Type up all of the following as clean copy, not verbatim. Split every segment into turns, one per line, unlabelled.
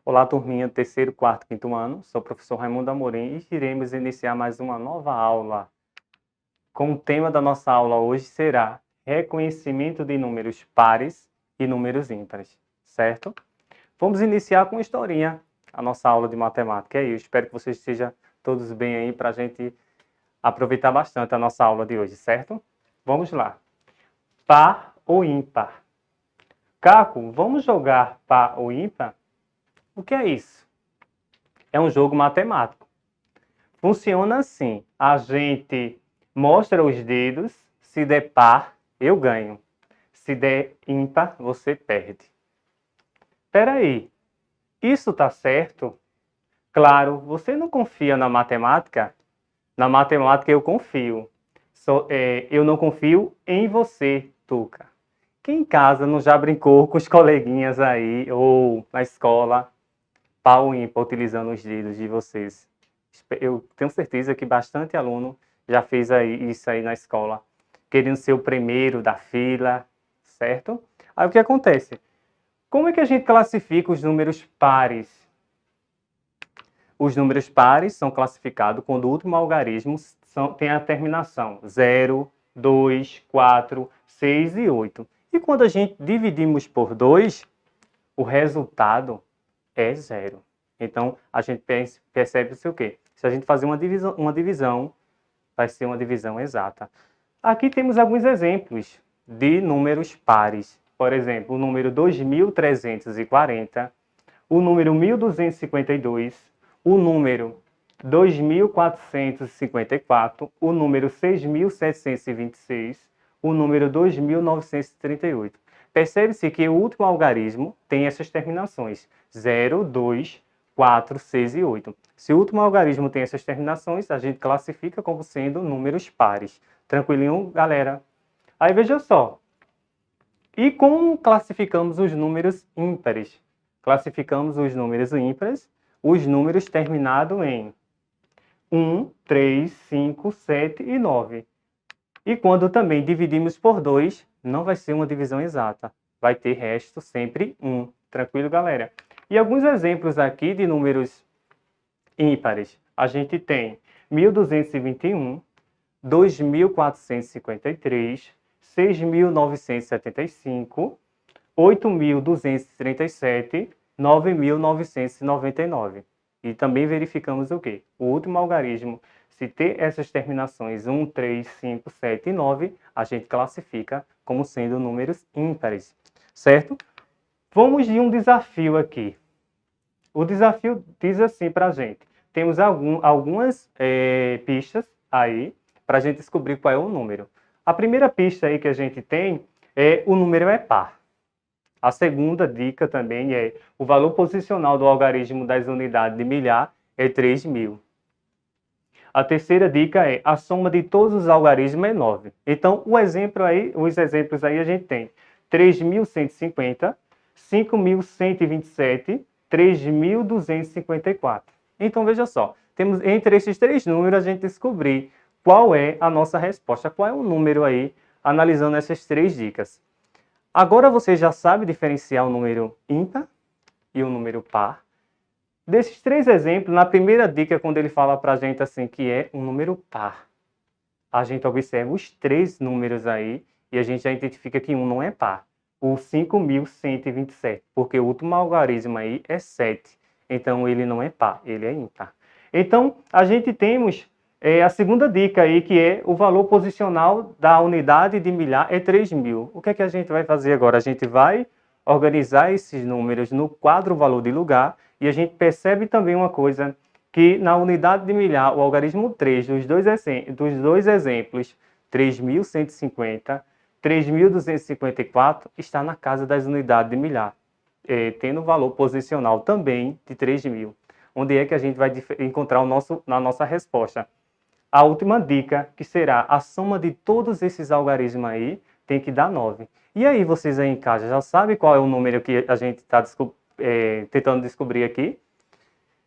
Olá, turminha, terceiro, quarto, quinto ano. Sou o professor Raimundo Amorim e iremos iniciar mais uma nova aula. O tema da nossa aula hoje será reconhecimento de números pares e números ímpares, certo? Vamos iniciar com uma historinha, a nossa aula de matemática. E eu espero que vocês estejam todos bem aí para a gente aproveitar bastante a nossa aula de hoje, certo? Vamos lá. Par ou ímpar? Caco, vamos jogar par ou ímpar? O que é isso? É um jogo matemático. Funciona assim: a gente mostra os dedos, se der par, eu ganho. Se der ímpar, você perde. Espera aí, isso tá certo? Claro, você não confia na matemática? Na matemática eu confio. Eu não confio em você, Tuca. Quem em casa não já brincou com os coleguinhas aí, ou na escola, par ou ímpar, utilizando os dedos de vocês? Eu tenho certeza que bastante aluno já fez isso aí na escola, querendo ser o primeiro da fila, certo? Aí o que acontece? Como é que a gente classifica os números pares? Os números pares são classificados quando o último algarismo tem a terminação 0, 2, 4, 6 e 8. E quando a gente dividimos por 2, o resultado é 0. Então, a gente percebe o quê? Se a gente fazer uma divisão, vai ser uma divisão exata. Aqui temos alguns exemplos de números pares. Por exemplo, o número 2.340, o número 1.252, o número 2.454, o número 6.726, o número 2.938. Percebe-se que o último algarismo tem essas terminações: 0, 2, 4, 6 e 8. Se o último algarismo tem essas terminações, a gente classifica como sendo números pares. Tranquilinho, galera? Aí veja só. E como classificamos os números ímpares? Classificamos os números ímpares, os números terminados em 1, 3, 5, 7 e 9. E quando também dividimos por 2, não vai ser uma divisão exata. Vai ter resto sempre 1. Tranquilo, galera? E alguns exemplos aqui de números ímpares. A gente tem 1.221, 2.453, 6.975, 8.237, 9.999. E também verificamos o quê? O último algarismo, se ter essas terminações 1, 3, 5, 7 e 9, a gente classifica como sendo números ímpares, certo? Vamos de um desafio aqui. O desafio diz assim para a gente: temos algumas pistas aí para a gente descobrir qual é o número. A primeira pista aí que a gente tem é o número é par. A segunda dica também é o valor posicional do algarismo das unidades de milhar é 3.000. A terceira dica é a soma de todos os algarismos é 9. Então, os exemplos aí a gente tem 3.150, 5.127, 3.254. Então, veja só, temos entre esses três números a gente descobrir qual é a nossa resposta, qual é o número aí, analisando essas três dicas. Agora você já sabe diferenciar o número ímpar e o número par. Desses três exemplos, na primeira dica, quando ele fala para a gente assim que é um número par, a gente observa os três números aí e a gente já identifica que um não é par. O 5.127, porque o último algarismo aí é 7. Então, ele não é par, ele é ímpar. Então, a gente temos a segunda dica aí, que é o valor posicional da unidade de milhar é 3.000. O que é que a gente vai fazer agora? A gente vai organizar esses números no quadro valor de lugar e a gente percebe também uma coisa, que na unidade de milhar, o algarismo 3 dos dois exemplos, 3.150, 3.254, está na casa das unidades de milhar, tendo valor posicional também de 3.000. Onde é que a gente vai encontrar na nossa resposta? A última dica, que será a soma de todos esses algarismos aí, tem que dar 9. E aí, vocês aí em casa, já sabem qual é o número que a gente está tentando descobrir aqui?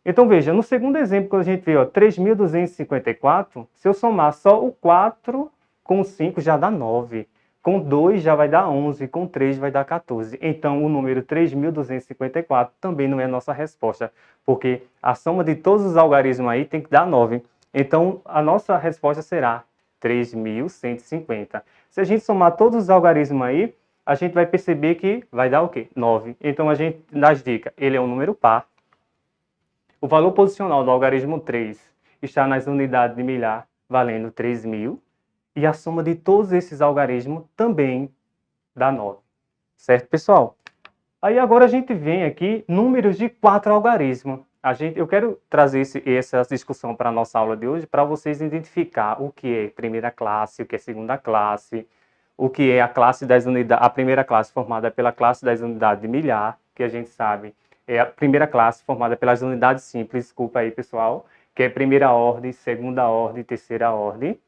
Então, veja, no segundo exemplo que a gente vê, 3.254, se eu somar só o 4 com o 5 já dá 9. Com 2 já vai dar 11, com 3 vai dar 14. Então, o número 3.254 também não é a nossa resposta, porque a soma de todos os algarismos aí tem que dar 9. Então, a nossa resposta será 3.150. Se a gente somar todos os algarismos aí, a gente vai perceber que vai dar o quê? 9. Então, a gente dá as dicas. Ele é um número par. O valor posicional do algarismo 3 está nas unidades de milhar, valendo 3.000. E a soma de todos esses algarismos também dá 9. Certo, pessoal? Aí agora a gente vem aqui números de 4 algarismos. Eu quero trazer essa discussão para a nossa aula de hoje para vocês identificar o que é primeira classe, o que é segunda classe, o que é a classe das unidades, a primeira classe formada pela classe das unidades de milhar, que a gente sabe é a primeira classe formada pelas unidades simples, desculpa aí, pessoal, que é primeira ordem, segunda ordem, terceira ordem.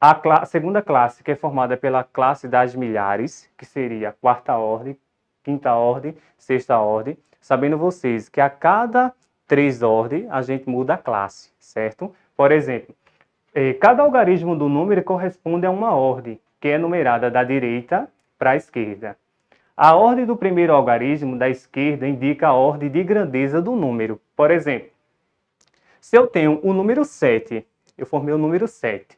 A segunda classe, que é formada pela classe das milhares, que seria quarta ordem, quinta ordem, sexta ordem, sabendo vocês que a cada 3 ordens a gente muda a classe, certo? Por exemplo, cada algarismo do número corresponde a uma ordem, que é numerada da direita para a esquerda. A ordem do primeiro algarismo da esquerda indica a ordem de grandeza do número. Por exemplo, se eu tenho o número 7, eu formei o número 7.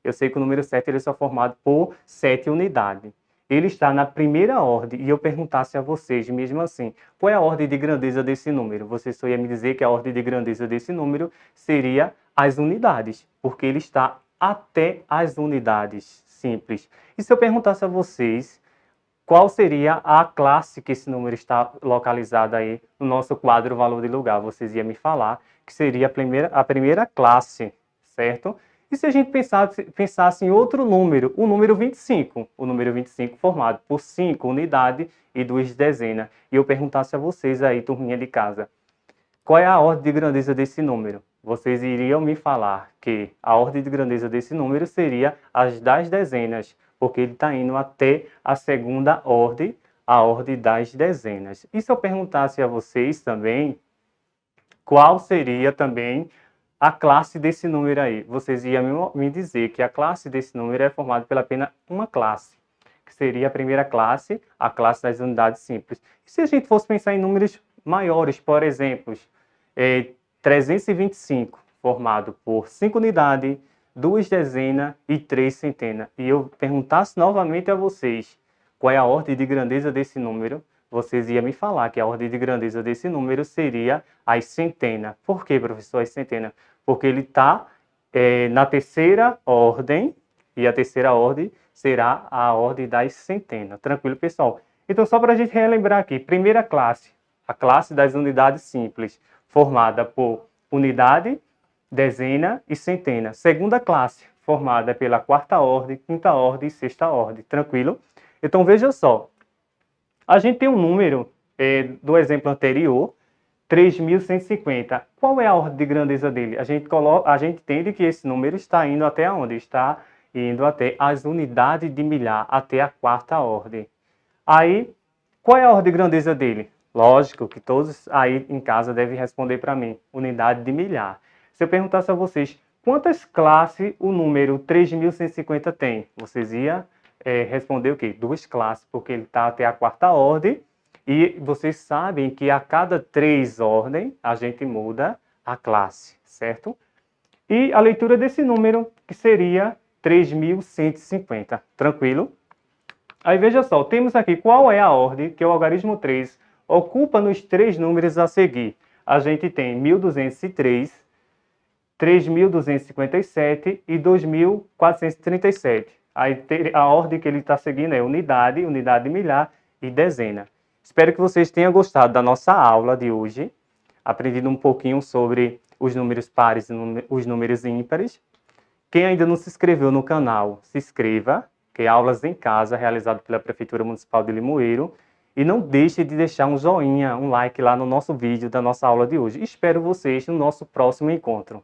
Eu sei que o número 7 ele é só formado por 7 unidades. Ele está na primeira ordem e eu perguntasse a vocês, mesmo assim, qual é a ordem de grandeza desse número? Vocês só iam me dizer que a ordem de grandeza desse número seria as unidades, porque ele está até as unidades simples. E se eu perguntasse a vocês qual seria a classe que esse número está localizado aí no nosso quadro valor de lugar? Vocês iam me falar que seria a primeira classe, certo? E se a gente pensasse em outro número, o número 25, o número 25 formado por 5 unidades e 2 dezenas, e eu perguntasse a vocês aí, turminha de casa, qual é a ordem de grandeza desse número? Vocês iriam me falar que a ordem de grandeza desse número seria as das dezenas, porque ele está indo até a segunda ordem, a ordem das dezenas. E se eu perguntasse a vocês também, qual seria também a classe desse número aí? Vocês iam me dizer que a classe desse número é formada pela apenas uma classe, que seria a primeira classe, a classe das unidades simples. E se a gente fosse pensar em números maiores, por exemplo, 325, formado por 5 unidades, 2 dezenas e 3 centenas. E eu perguntasse novamente a vocês qual é a ordem de grandeza desse número, vocês iam me falar que a ordem de grandeza desse número seria as centenas. Por que, professor, as centenas? Porque ele está na terceira ordem, e a terceira ordem será a ordem das centenas. Tranquilo, pessoal? Então, só para a gente relembrar aqui, primeira classe, a classe das unidades simples, formada por unidade, dezena e centena. Segunda classe, formada pela quarta ordem, quinta ordem e sexta ordem. Tranquilo? Então, veja só. A gente tem um número do exemplo anterior, 3.150. Qual é a ordem de grandeza dele? A gente entende que esse número está indo até onde? Está indo até as unidades de milhar, até a quarta ordem. Aí, qual é a ordem de grandeza dele? Lógico que todos aí em casa devem responder para mim. Unidade de milhar. Se eu perguntasse a vocês, quantas classes o número 3.150 tem? Vocês iam responder o quê? 2 classes, porque ele está até a quarta ordem. E vocês sabem que a cada 3 ordens, a gente muda a classe, certo? E a leitura desse número, que seria 3.150. Tranquilo? Aí veja só, temos aqui qual é a ordem que o algarismo 3 ocupa nos 3 números a seguir. A gente tem 1.203, 3.257 e 2.437. Aí a ordem que ele está seguindo é unidade, unidade de milhar e dezena. Espero que vocês tenham gostado da nossa aula de hoje, aprendido um pouquinho sobre os números pares e os números ímpares. Quem ainda não se inscreveu no canal, se inscreva, que é Aulas em Casa, realizado pela Prefeitura Municipal de Limoeiro. E não deixe de deixar um joinha, um like lá no nosso vídeo da nossa aula de hoje. Espero vocês no nosso próximo encontro.